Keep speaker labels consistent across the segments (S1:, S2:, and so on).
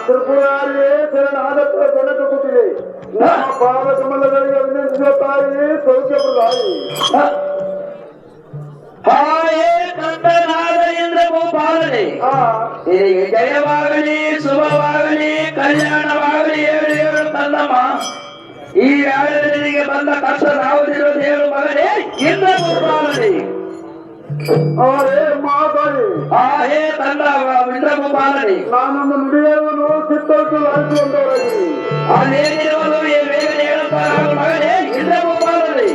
S1: ತ್ರಿಪುರಾರಿ ಶರಣಾಗತ ತೊಡಕ ಕೂತಿದೆ ನಮ್ಮ ಪಾದ ಕಮಲಗಳಿಗೆ ಅಭಿನಂದಿಸುವ ತಾಯಿ ಸೌಖ್ಯ ಪ್ರದಾಯಿ
S2: ಹಾಯೇ ಕಂದನಾದ ಇಂದ್ರ ಗೋಪಾಲನೆ ನಿನಗೆ ಜಯವಾಗಲಿ ಶುಭವಾಗಲಿ ಕಲ್ಯಾಣವಾಗಲಿ ಹೇಳಿ ಹೇಳು ತಂದಮ್ಮ. ಈ ವೇಳೆಯಲ್ಲಿ ನಿನಗೆ ಬಂದ ಕಷ್ಟ ಯಾವುದಿರೋ ದೇವರು ಮಗನೇ ಇಂದ್ರ ಗೋಪಾಲನೆ.
S1: ಹೇ ಮಾತಾಡಿ
S2: ಹೇ ತಂದ ಇಂದ್ರ ಗೋಪಾಲನೆ.
S1: ನಾನೊಂದು ನುಡಿಯುವನು ಚಿತ್ತಕ್ಕೆ ಲಾಯಿಸುವಂತವರಾಗಿ
S2: ಅದೇನಿರುವುದು ಬೇಗನೆ ಹೇಳುತ್ತಾರೆ ಮಗನೇ ಇಂದ್ರ ಗೋಪಾಲನೆ.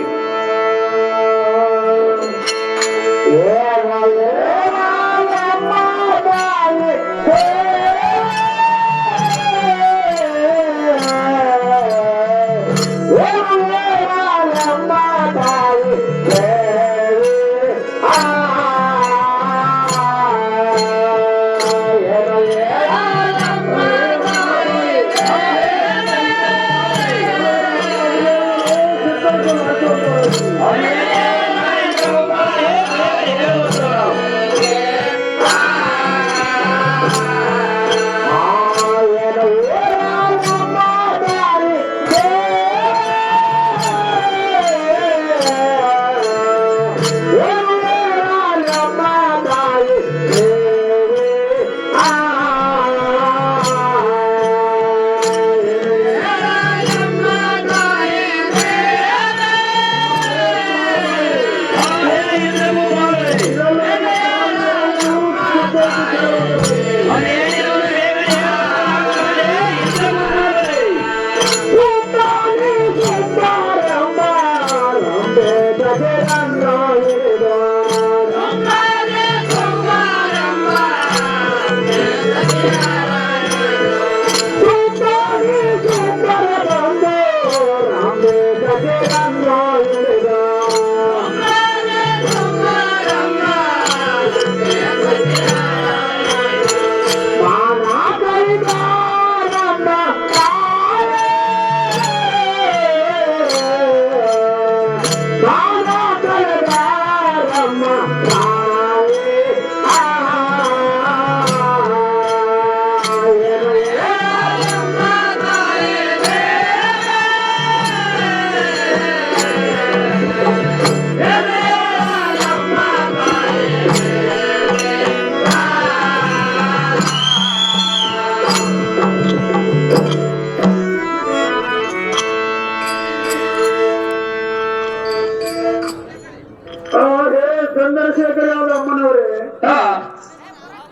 S1: ಚಂದ್ರಶೇಖರ ಅಮ್ಮನವರೇ,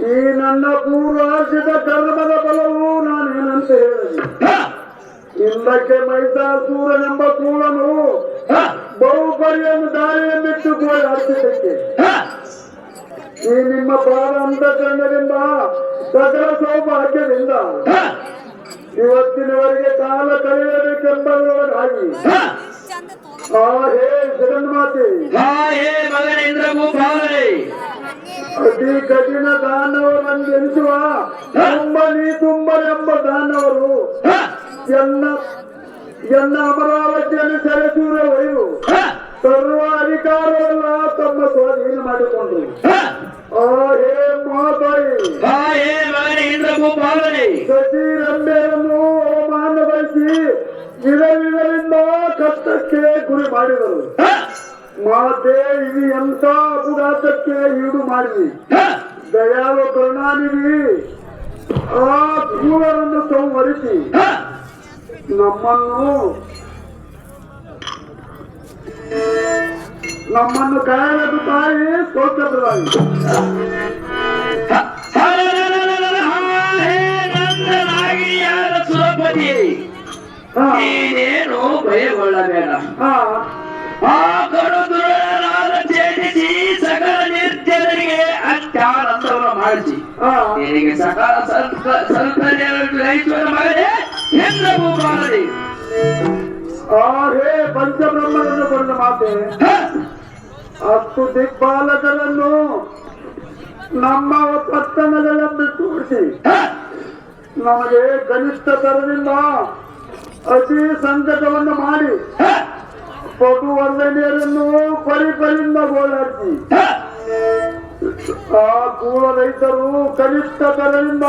S1: ಈ ನನ್ನ ಪೂರ್ವಾರ್ಜಿತ ಕರ್ಮದ ಫಲವು ನಾನೇನಂತ ಹೇಳಿದೆ. ಹಿಂದಕ್ಕೆ ಮೈಸಾಸೂರನೆಂಬ ಕೂಳನು ಬಹುಪರಿಯನ್ನು ದಾರಿಯನ್ನಿಟ್ಟು ಅರ್ಚಿದ್ದಕ್ಕೆ ಈ ನಿಮ್ಮ ಪಾದ ಅಂತಃಕರಣದಿಂದ ಸಕಲ ಸೌಭಾಗ್ಯದಿಂದ ಇವತ್ತಿನವರೆಗೆ ಕಾಲ ಕಳೆಯಬೇಕೆಂಬುದಾಗಿ ಹೇ ಜಗನ್ಮಾತೆ, ಅತಿ ಕಠಿಣ ದಾನವರನ್ನು ಎನಿಸುವ ತುಂಬನೆಂಬ ದಾನವರು ಎನ್ನ ಅಮರಾವತಿಯನ್ನು ಸೆರೆಸೂರ ಒಯ್ದು ಸರ್ವ ಅಧಿಕಾರವೆಲ್ಲ ತಮ್ಮ ಸ್ವಾಧೀನ ಮಾಡಿಕೊಂಡ್ರು. ಹೇ ಮಾತಾಯಿ, ಸತಿ ರಂಬೆಯನ್ನು ಅವಮಾನಗೊಳಿಸಿ ವಿಧವಿಧರಿಂದ ಕಷ್ಟಕ್ಕೆ ಗುರಿ ಮಾಡಿದರು. ಮಾತೆ, ಇದು ಎಂತ ಅಪಘಾತಕ್ಕೆ ಈಡು ಮಾಡಿದ್ವಿ. ದಯಾಳು ಕರುಣಾನಿಧಿ ಆ ಕೂಳರನ್ನು ಸಂಹರಿಸಿ ನಮ್ಮನ್ನು ಕಾಯಲು ತಾಯಿ ಸ್ತೋತ್ರಪ್ರದಾಯಿ.
S2: ನೀನೇನು ಭಯಗೊಳ್ಳಬೇಡ. ಆ ಕಡುದುರನಾದ ಛೇದಿಸಿ ಸಕಲ ನಿರ್ಜನರಿಗೆ ಅತ್ಯಾನಂದವನ್ನು ಮಾಡಿಸಿ ನಿನಗೆ ಸಕಲ ಸಂತೈಶ್ವರ ಮಗನೇ ಇಂದ್ರ ಗೋಪಾಲನೆ.
S1: ಹೇ ಪಂಚಬ್ರಹ್ಮನನ್ನು ಕೊಂಡ ಮಾತೆ, 10 ದಿಗ್ಪಾಲಕರನ್ನು ನಮ್ಮ ಪಟ್ಟಣಗಳನ್ನು ತೋರಿಸಿ ನಮಗೆ ಕನಿಷ್ಠ ತರದಿಂದ ಅತಿ ಸಂಕಟವನ್ನು ಮಾಡಿ ಪಟುವರ್ಧನೆಯರನ್ನು ಪರಿಪರಿಂದ ಗೋಳಾಡಿಸಿ ಆ ಕೂಳ ರೈತರು ಕನಿಷ್ಠ ದರದಿಂದ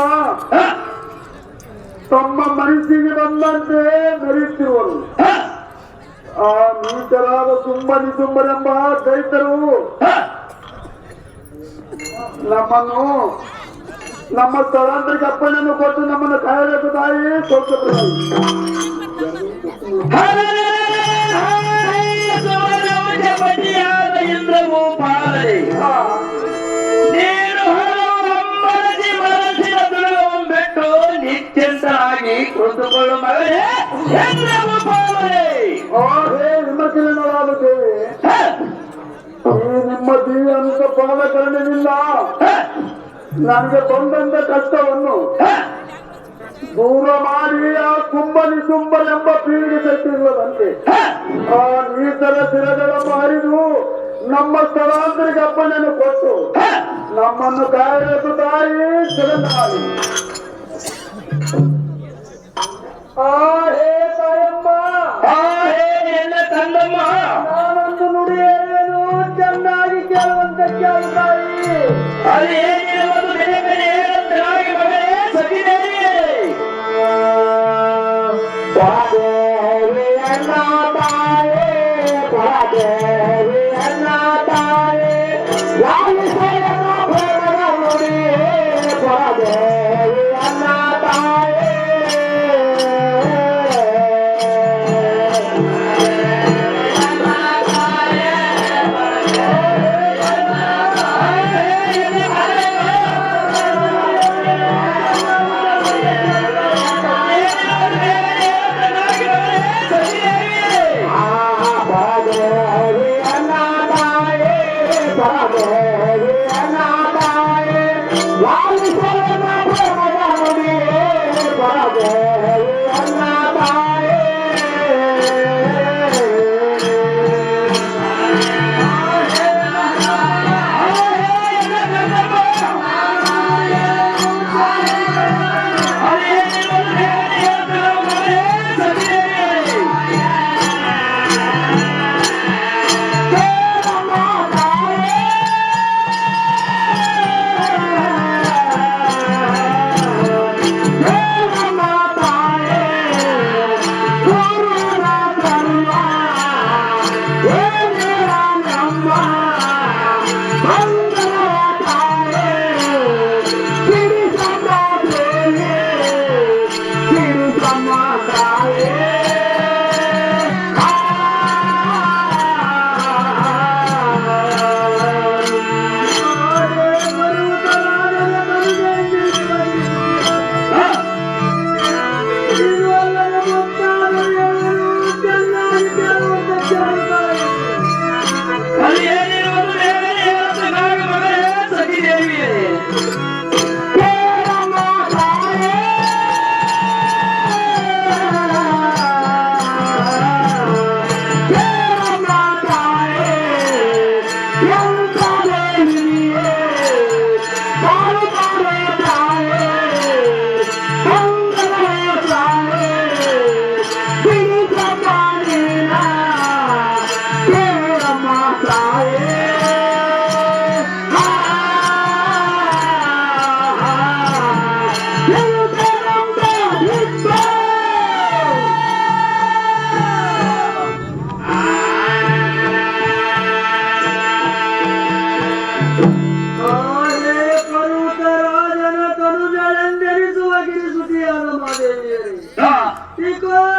S1: ತಮ್ಮ ಮನಸ್ಸಿಗೆ ಬಂದಂತೆ ಮೆರೆಯುತ್ತಿರುವರು. ಆ ನೀಚರಾದ ಸುಂಬರೆಂಬ ದೈತರು ನಮ್ಮನ್ನು ನಮ್ಮ ಸ್ಥಳಾಂತರಿಕ ಅಪ್ಪಣೆಯನ್ನು ಕೊಟ್ಟು ನಮ್ಮನ್ನು ಕಾಯಬೇಕು ತಾಯಿ ಕೊಟ್ಟು
S2: ಇಂದ್ರವು ಪಾಲನೆ ನೀನು ಮನಸ್ಸಿ ಮನಸ್ಸಿನ ದುರ್ಗವನ್ನು ಬಿಟ್ಟು ನಿತ್ಯಂತರಾಗಿ ಕುಳಿತುಕೊಳ್ಳು ಮಗನೇ ಇಂದ್ರವು ಪಾಲನೆ.
S1: ಹೇ ವಿಮರ್ಶನವಾಗುತ್ತೇವೆ. ಈ ನಿಮ್ಮ ದಿವ್ಯಾಂತ ಪಾಲಕರಣದಿಂದ ನನಗೆ ಬಂದಂತ ಕಷ್ಟವನ್ನು ದೂರ ಮಾಡಿ ಆ ಸುಂಬರೆಂಬ ಪೀಡಿಸುತ್ತಿರುವುದಂತೆ ಆ ನೀತರ ಶಿರಗಳನ್ನು ಹರಿದು ನಮ್ಮ ಸ್ಥಳಾಂತರಿಕ ಅಪ್ಪಣೆಯನ್ನು ಕೊಟ್ಟು ನಮ್ಮನ್ನು ಕಾಯಬೇಕು ತಾಯಿ ಶಿರನಾಡಿ. ಹೇ ತಾಯಮ್ಮ,
S2: ಹೇ ಎನ್ನ ತಂದಮ್ಮ,
S1: ನಾನೊಂದು ನುಡಿಯೇನು ಚೆನ್ನಾಗಿ ಕೇಳುವಂತ ಕೇಳು ತಾಯಿ.
S2: ಅದು ಏನಿರುವುದು ಬೇರೆ ಬೇರೆ ಹೇಳುತ್ತಲಾಗಿ ಮಗನೇ ಸತಿದೇವಿಯೇ.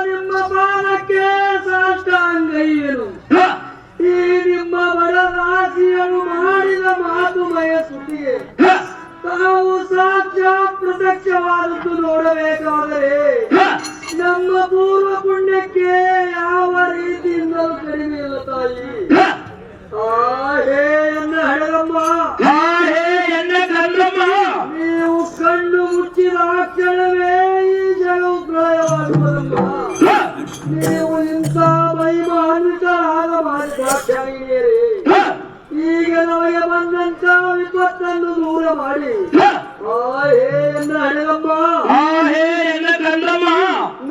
S1: ನಿಮ್ಮ ಪಾದಕ್ಕೆ ಸಾಷ್ಟಾಂಗೈಯನು. ಈ ನಿಮ್ಮ ಬಡ ರಾಶಿಯನ್ನು ಮಾಡಿದ ಮಾತುಮಯ ಸುದ್ದಿಗೆ ತಾವು ಸಾಕ್ಷಾತ್ ಪ್ರತ್ಯಕ್ಷವಾದದ್ದು ನೋಡಬೇಕಾದರೆ ನಮ್ಮ ಪೂರ್ವ ಪುಣ್ಯಕ್ಕೆ ಯಾವ ರೀತಿಯಿಂದಲೂ ಕಡಿಮೆ ಇಲ್ಲ ತಾಯಿ. ಹೇ ಎನ್ನ ಹಡಗಮ್ಮ, ನೀವು ಕಣ್ಣು ಮುಚ್ಚಿದ ಕ್ಷಣವೇ ಈ ಜಗವು ಪ್ರಳಯವಾಗುವುದಮ್ಮ. ನೀವು ಇಂಥ ಮಹಿಮಾನ್ವಿತರಾದ ಮಾತಾಕ್ಷರಿಯರೇ, ಈಗ ನಮಗೆ ಬಂದಂತ ವಿಪತ್ತನ್ನು ದೂರ ಮಾಡಿ ಹೇ ಎನ್ನ ಹಡಗಮ್ಮ,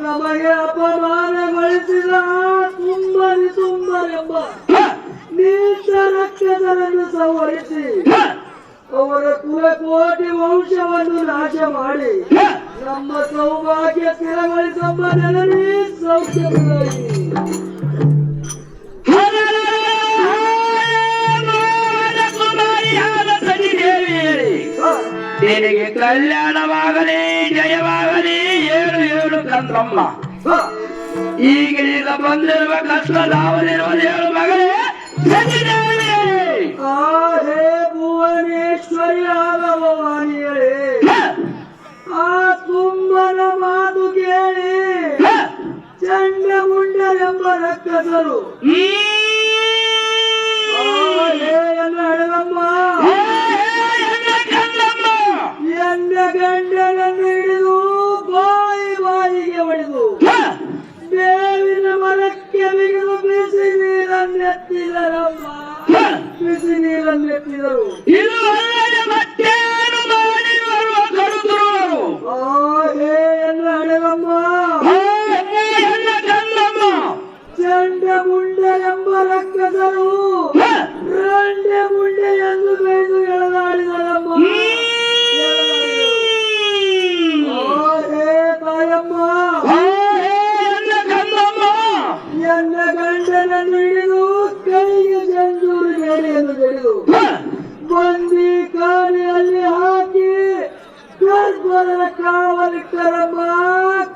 S1: ನಮಗೆ ಅಪಮಾನಗೊಳಿಸಿದ ಸುಂಬರೆಂಬ ನೀಚ ರಕ್ಷಕರನ್ನು ಸಂಹರಿಸಿ ಅವರ ಕುಲಕೋಟಿ ವಂಶವನ್ನು ನಾಶ ಮಾಡಿ ನಮ್ಮ ಸೌಭಾಗ್ಯ ಸ್ಥಿರಗೊಳಿಸಮ್ಮ ಜನನಿ ಸೌಖ್ಯವಾಗಿ
S2: ಕುಮಾರಿಯಾದ ಸತಿದೇವಿ ನಿನಗೆ ಕಲ್ಯಾಣವಾಗಲಿ ಜಯವಾಗಲಿ ಏಳು ಏಳು ಕಂದಮ್ಮ ಈಗೀಗ ಬಂದಿರುವ ಕಷ್ಟದಾವದಿರುವ ದೇವರು ಮಗಳೇ ಸತಿದೇವಿ
S1: ಹೇ ಭುವನೇಶ್ವರಿ ಆದ ಭವಾನಿಯರೇ ಆ ಕುಂಭನ ಮಾತು ಕೇಳಿ ಚಂಡಮುಂಡರೆಂಬ ರಕ್ಕಸರು ಹಡಗಮ್ಮ ಎನ್ನ ಗಂಡನನ್ನು ಹಿಡಿದು ಬಾಯಿಗೆ ಹೊಡೆದು ಬೇವಿನ ಮರಕ್ಕೆ ಬಿಗಿದು ಬಿಸಿ ನೀರನ್ನೆತ್ತಿದರಮ್ಮ ಬಿಸಿ ನೀರನ್ನೆತ್ತಿದರು
S2: ಇದು ಅಲ್ಲದೆ ಮತ್ತೇನು ಮಾಡಿ ಬರುವ ಕರುತರು
S1: ಎನ್ನ ಹಡಗಮ್ಮ
S2: ಎಲ್ಲ ಕಂದಮ್ಮ
S1: ಚಂಡಮುಂಡರೆಂಬ ರಕ್ಕಸರು ರಂಡೆ ಮುಂಡೆ ಎಂದು ಬೈದು ಎಳೆದಾಡಿದರಮ್ಮ ತಾಯಮ್ಮ ಎನ್ನ ಗಂಡನನ್ನು ಹಿಡಿದು ಕೈಗೆ ಜಂಜೂರು ಬೇಡಿಯನ್ನು ಜಡಿದು ಬಂದಿ ಕಾಲಿಯಲ್ಲಿ ಹಾಕಿ ಗರ್ಭದ ಕಾವಲಿಟ್ಟರಮ್ಮ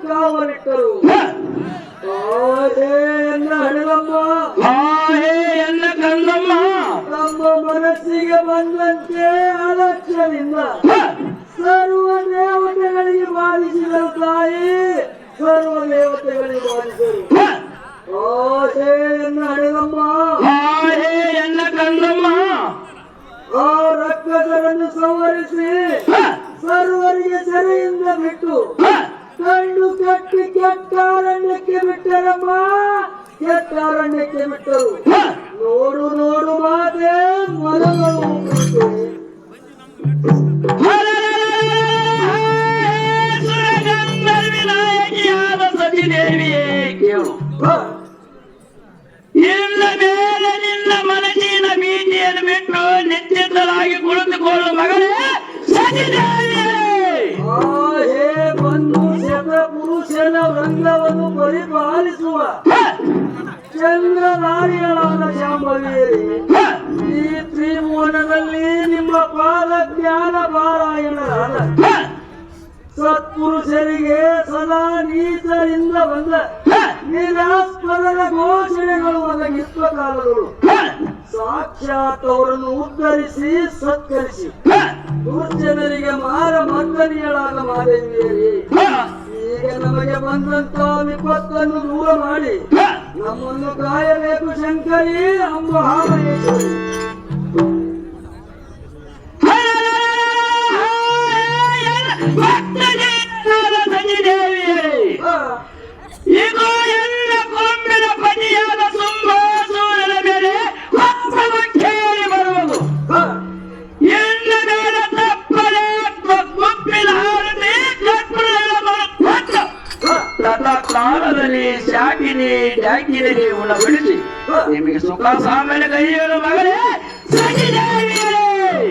S1: ಕಾವಲಿಟ್ಟರು ಎನ್ನ ಹಡಗಮ್ಮ
S2: ಎಲ್ಲ ಕಂದಮ್ಮ
S1: ತಮ್ಮ ಮನಸ್ಸಿಗೆ ಬಂದಂತೆ ಅಲಕ್ಷ್ಯದಿಂದ ಸರ್ವ ದೇವತೆಗಳಿಗೆ ಬಾಧಿಸಿದರು ತಾಯಿ ಸರ್ವ ದೇವತೆಗಳಿಗೆ ಬಾಧಿಸಿದರು ಎನ್ನ ಹಡಗಮ್ಮ
S2: ಎಲ್ಲ ಕಂದಮ್ಮ
S1: ಆ ರಕ್ಕಸರನ್ನು ಸಂವರಿಸಿ ಸರ್ವರಿಗೆ ಸೆರೆಯಿಂದ ಬಿಟ್ಟು ಕಂಡು ಕಟ್ಟಿ ಕೆಟ್ಟಾರಣ್ಯಕ್ಕೆ ಬಿಟ್ಟರಮ್ಮ ಕೆಟ್ಟಾರಣ್ಯಕ್ಕೆ ಬಿಟ್ಟರು ನೋಡು ನೋಡು ಮಾತೆ ಮನಗಳು
S2: ವಿನಾಯಕಿಯಾದ ಸತಿದೇವಿಯೇ ಕೇಳು ಇನ್ನ ಮೇಲೆ ನಿನ್ನ ಮನಸ್ಸಿನ ಭೀತಿಯನ್ನು ಬಿಟ್ಟು ನಿಶ್ಚಿತರಾಗಿ ಕುಳಿತುಕೊಳ್ಳು ಮಗಳೇ ಸತಿದೇವಿಯೇ
S1: ಹೇ ಬಂಧು ಶತ ಪುರುಷನ ವೃಂದವನ್ನು ಪರಿಪಾಲಿಸುವ ಚಂದ್ರನಾರಿಗಳಾದ ಶಾಂಭವಿಯರೇ ಈ ತ್ರಿಭುವನದಲ್ಲಿ ನಿಮ್ಮ ಪಾದ ಜ್ಞಾನ ಪಾರಾಯಣರಾದ ಸತ್ಪುರುಷರಿಗೆ ಸದಾ ನೀಚರಿಂದ ಬಂದ ನಿರಾಸ್ಪದದ ಘೋಷಣೆಗಳು ಒದಗಿಸುವ ಕಾಲಗಳು ಸಾಕ್ಷಾತ್ ಅವರನ್ನು ಉದ್ಧರಿಸಿ ಸತ್ಕರಿಸಿ ದುರ್ಜನರಿಗೆ ಮಾರ ಮರ್ದನೀಯಳಾದ ಮಾದೇವಿಯರೇ ಈಗ ನಮಗೆ ಬಂದಂತ ವಿಪತ್ತನ್ನು ದೂರ ಮಾಡಿ ನಮ್ಮನ್ನು ಕಾಯಬೇಕು ಶಂಕರಿ ಅಂಬ ಹಾವೇಶ್ವರಿ
S2: ಇದು ಎಲ್ಲ ಕೊಂಬಿನ ಪತಿಯಾದ ಸುಂಬಾಸೂರನ ಮೇಲೆ ಕೇಳಿ ಬರುವುದು ಎಲ್ಲ ಮೇಲೆ ತಪ್ಪಲೆ ಗುಂಪಿನ ಆರತಿ ಕಾಲದಲ್ಲಿ ಶಾಕಿನಿ ಡಾಕಿನಿಗೆ ಉಣಬಡಿಸಿ ನಿಮಗೆ ಸುಖ ಸಾಮಾನ್ಯ ಕೈಯಲು ಮಗಳೇ ಸತಿದೇವಿಯರೇ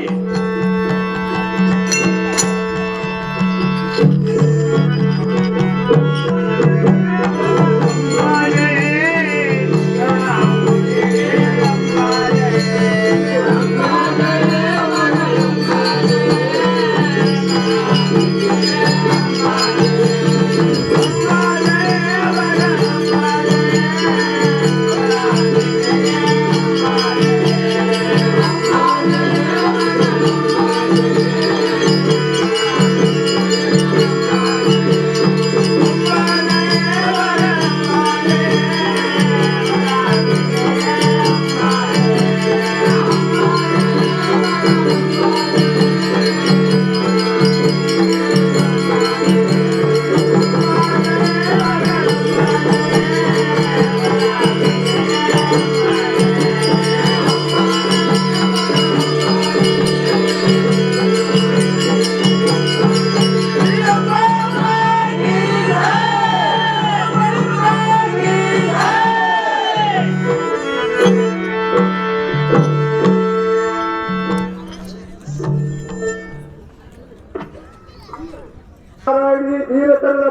S1: ಆ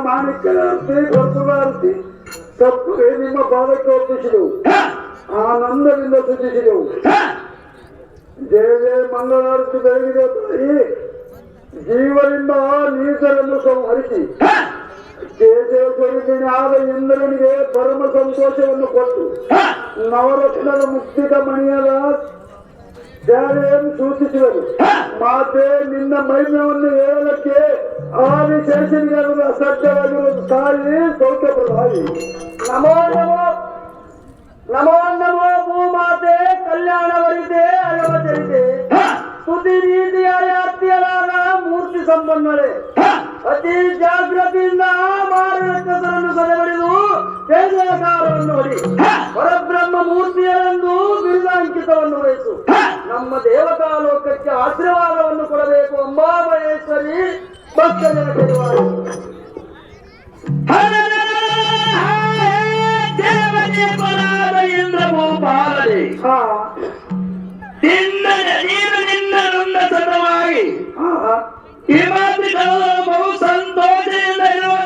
S1: ಮಾಣಿಕ್ಯನಾರ್ತಿ ಕರ್ತುಲಾರ್ತಿ ತಪ್ಪದೆ ನಿಮ್ಮ ಪಾದಕ್ಕೆ ಒಪ್ಪಿಸಿದೆವು, ಆನಂದದಿಂದ ಸೂಚಿಸಿದೆವು. ಜಯ ಜಯ ಮಂಗಳಾರತಿ ಬೆಳಗಿದೆ ತಾಯಿ. ಜೀವನಿಂದ ನೀತರನ್ನು ಸಂಹರಿಸಿ ಕೇಶೇಶ್ವರಿನಾದ ಇಂದ್ರನಿಗೆ ಪರಮ ಸಂತೋಷವನ್ನು ಕೊಟ್ಟು ನವರತ್ನದ ಮುಕ್ತಿಕ ಮಣಿಯದ ಧ್ಯಾನೆಯನ್ನು ಸೂಚಿಸಿದರು. ಮಾತೆ ನಿನ್ನ ಮೈಮ್ಯವನ್ನು ಹೇಳಕ್ಕೆ ಆದಿಶೇಷನಿಗೆ ಅದನ್ನು ಅಸಾಧ್ಯವಾಗಿರುವುದು ತಾಯಿ ಸೌಖ್ಯಪ್ರದಾಯಿ.
S2: ನಮೋ ನಮೋ ನಮೋ ನಮೋ ಭೂಮಾತೆ ಕಲ್ಯಾಣವರಿತೆ ಅಯವಚರಿತೆ ಸ್ತುತಿ ರೀತಿಯ ಯಾತ್ರಿಯರಾದ ಮೂರ್ತಿ ಸಂಪನ್ನಳೆ ಅತಿ ಜಾಗೃತಿಯಿಂದ ಮಾರಕರನ್ನು ಸದೆಬಡಿದು ತೇಜಕಾರವನ್ನು ಹೊಡಿ ಪರಬ್ರಹ್ಮ ಮೂರ್ತಿಯರೆಂದು ಬಿರುದಾಂಕಿತವನ್ನು ವಹಿಸು. ನಮ್ಮ ದೇವತಾ ಲೋಕಕ್ಕೆ ಆಶೀರ್ವಾದವನ್ನು ಕೊಡಬೇಕು. ಅಂಬಾಮಹೇಶ್ವರಿ ಭಕ್ತ ಜನತೆ ಇಂದ್ರ ಭೂಪಾಲನೆ ನೀನು ನಿನ್ನ ಸತವಾಗಿ ಈ ಮಾತುಗಳು ಬಹು ಸಂತೋಷದಿಂದ ಇರುವ